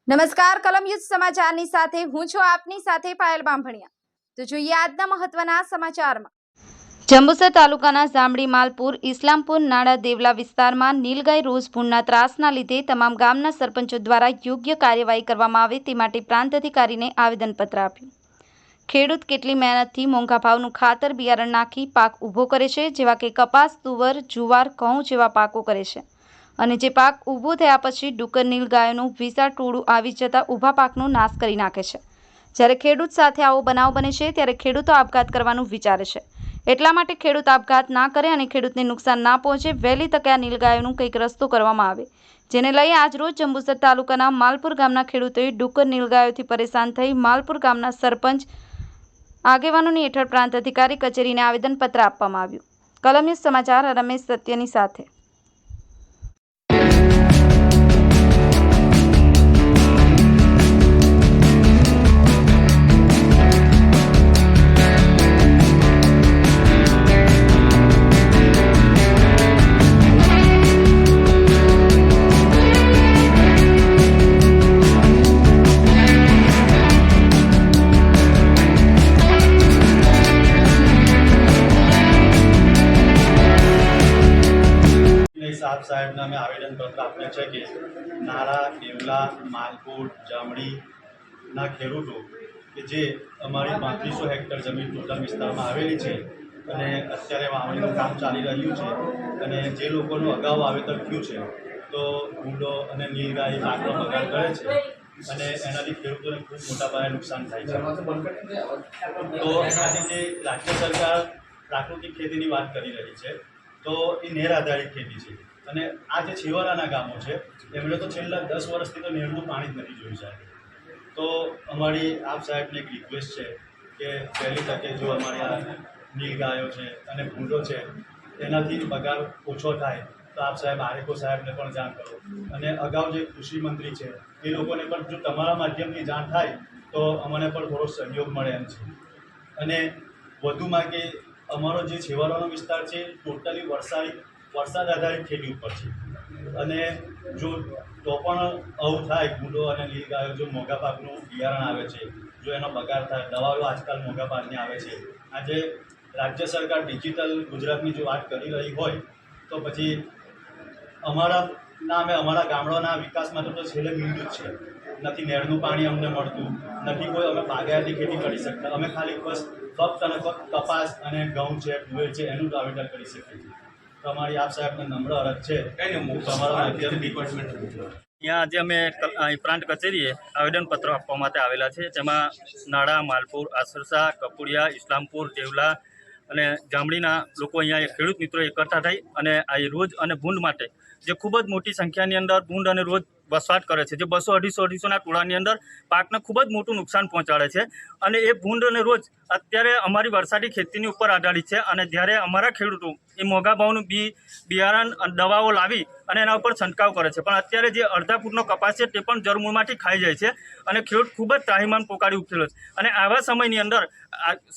નમસ્કાર, કલમ યુદ્ધ સમાચારની સાથે હું છું આપની સાથે પાયલ બામભણિયા। તો જોઈએ આજના મહત્વના સમાચારમાં। જંબુસર તાલુકાના જામડી માલપુર ઇસ્લામપુર નાડા દેવલા વિસ્તારમાં નીલગાય રોઝ ભૂંડના ત્રાસના લીધે તમામ ગામના સરપંચો દ્વારા યોગ્ય કાર્યવાહી કરવામાં આવે તે માટે પ્રાંત અધિકારીને આવેદનપત્ર આપ્યું। ખેડૂત કેટલી મહેનતથી મોંઘા ભાવનું ખાતર બિયારણ નાખી પાક ઊભો કરે છે, જેવા કે કપાસ, તુવર, જુવાર, ઘઉં જેવા પાકો કરે છે, અને જે પાક ઊભો થયા પછી ડુક્કર નીલગાયોનું વિશાળ ટોળું આવી જતા ઊભા પાકનો નાશ કરી નાખે છે। જ્યારે ખેડૂત સાથે આવો બનાવ બને છે ત્યારે ખેડૂતો આપઘાત કરવાનું વિચારે છે। એટલા માટે ખેડૂત આપઘાત ના કરે અને ખેડૂતને નુકસાન ના પહોંચે, વહેલી તકે આ નીલગાયોનું કંઈક રસ્તો કરવામાં આવે, જેને લઈ આજરોજ જંબુસર તાલુકાના માલપુર ગામના ખેડૂતોએ ડુક્કર નીલગાયોથી પરેશાન થઈ માલપુર ગામના સરપંચ આગેવાનોની હેઠળ પ્રાંત અધિકારી કચેરીને આવેદનપત્ર આપવામાં આવ્યું। કલમ ન્યૂઝ સમાચાર રમેશ સત્યની સાથે। સાહેબને અમે આવેદનપત્ર આપ્યા છે કે નાડા દેવલા માલપુર જામડીના ખેડૂતો કે જે અમારી 3500 હેક્ટર જમીન ટોટલ વિસ્તારમાં આવેલી છે અને અત્યારે વાવણીનું કામ ચાલી રહ્યું છે, અને જે લોકોનું અગાઉ વાવેતર થયું છે તો ભૂંડો અને નીલગાય પાકનો બગાડ કરે છે અને એનાથી ખેડૂતોને ખૂબ મોટા પાયે નુકસાન થાય છે। તો આજે જે રાજ્ય સરકાર પ્રાકૃતિક ખેતીની વાત કરી રહી છે તો એ નેર આધારિત ખેતી છે, અને આ જે છેવાડાના ગામો છે એમણે તો છેલ્લા 10 વર્ષથી તો નેરનું પાણી જ નથી જોયું સાહેબ। તો અમારી આપ સાહેબને એક રિક્વેસ્ટ છે કે વહેલી તકે જો અમારી આ નીલગાયો છે અને ભૂંડો છે એનાથી બગાડ ઓછો થાય તો આપ સાહેબ આરેકો સાહેબને પણ જાણ કરો, અને અગાઉ જે કૃષિ મંત્રી છે એ લોકોને પણ જો તમારા માધ્યમથી જાણ થાય તો અમને પણ થોડો સહયોગ મળે એમ છે। અને વધુમાં કે અમારો જે છેવાડાનો વિસ્તાર છે ટોટલી વરસાદ આધારિત ખેતી ઉપર છે, અને જો તો પણ આવું થાય ભૂંડો અને નીલગાયો જો મોંઘા પાકનું બિયારણ આવે છે, જો એનો બગાડ થાય, દવાઓ આજકાલ મોંઘા પાકની આવે છે। આજે રાજ્ય સરકાર ડિજિટલ ગુજરાતની જો વાત કરી રહી હોય તો પછી અમારા ગામડાના વિકાસ માટે તો છેલ્લે મીંડું જ છે, નથી નેરનું પાણી અમને મળતું, નથી કોઈ અમે બાગાયતી ખેતી કરી શકતા, અમે ખાલી બસ ફક્ત અને ફક્ત કપાસ અને ઘઉં છે, તુવેર છે એનું વાવેતર કરી શકીએ છીએ। તો અમારી આપ સાહેબને નમ્ર અરજ છે તમારા માધ્યમથી ડિપાર્ટમેન્ટ અહીંયા આજે અમે પ્રાંત કચેરીએ આવેદનપત્રો આપવા માટે આવેલા છે, જેમાં નાડા, માલપુર, આસરસા, કપુડિયા, ઇસ્લામપુર, દેવલા અને જામડીના લોકો અહીંયા ખેડૂત મિત્રો એકઠા થઈ અને આ રોજ અને ભૂંડ માટે જે ખૂબ જ મોટી સંખ્યાની અંદર ભૂંડ અને રોજ વસવાટ કરે છે, જે 200-250-250ના ટોળાની અંદર પાકને ખૂબ જ મોટું નુકસાન પહોંચાડે છે, અને એ ભૂંડ અને રોજ અત્યારે અમારી વરસાદી ખેતીની ઉપર આધારિત છે, અને જ્યારે અમારા ખેડૂતો એ મોંઘા ભાવનું બિયારણ દવાઓ લાવી અને એના ઉપર છંટકાવ કરે છે, પણ અત્યારે જે અડધા ફૂટનો કપાસ છે તે પણ જળમૂળમાંથી ખાઈ જાય છે, અને ખેડૂત ખૂબ જ ત્રાહિમામ પોકારી ઉઠેલો છે। અને આવા સમયની અંદર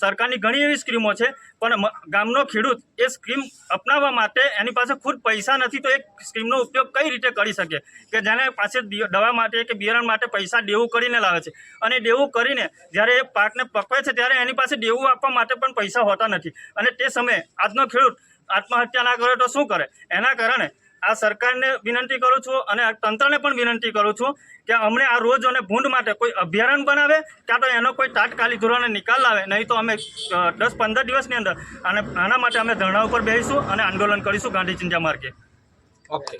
સરકારની ઘણી એવી સ્કીમો છે, પણ ગામનો ખેડૂત એ સ્કીમ અપનાવવા માટે એની પાસે ખુદ પૈસા નથી, તો એ સ્કીમનો ઉપયોગ કઈ રીતે કરી શકે કે જેને પાસે દવા માટે કે બિયારણ માટે પૈસા દેવું કરીને લાવે છે, અને દેવું કરીને જ્યારે એ પાકને પકવે છે ત્યારે એની પાસે દેવું આપવા માટે પણ પૈસા હોતા નથી, અને તે સમયે આજનો ખેડૂત આત્મહત્યા ના કરે તો શું કરે? એના કારણે આ સરકારને વિનંતી કરું છું અને તંત્રને પણ વિનંતી કરું છું કે અમને આ રોજ અને ભૂંડ માટે કોઈ અભયારણ્ય બનાવે, ક્યાં તો એનો કોઈ તાત્કાલિક ધોરણે નિકાલ આવે, નહીં તો અમે 10-15 દિવસની અંદર આના માટે અમે ધરણા ઉપર બેસીશું અને આંદોલન કરીશું ગાંધી ચિંતા માર્ગે। ઓકે।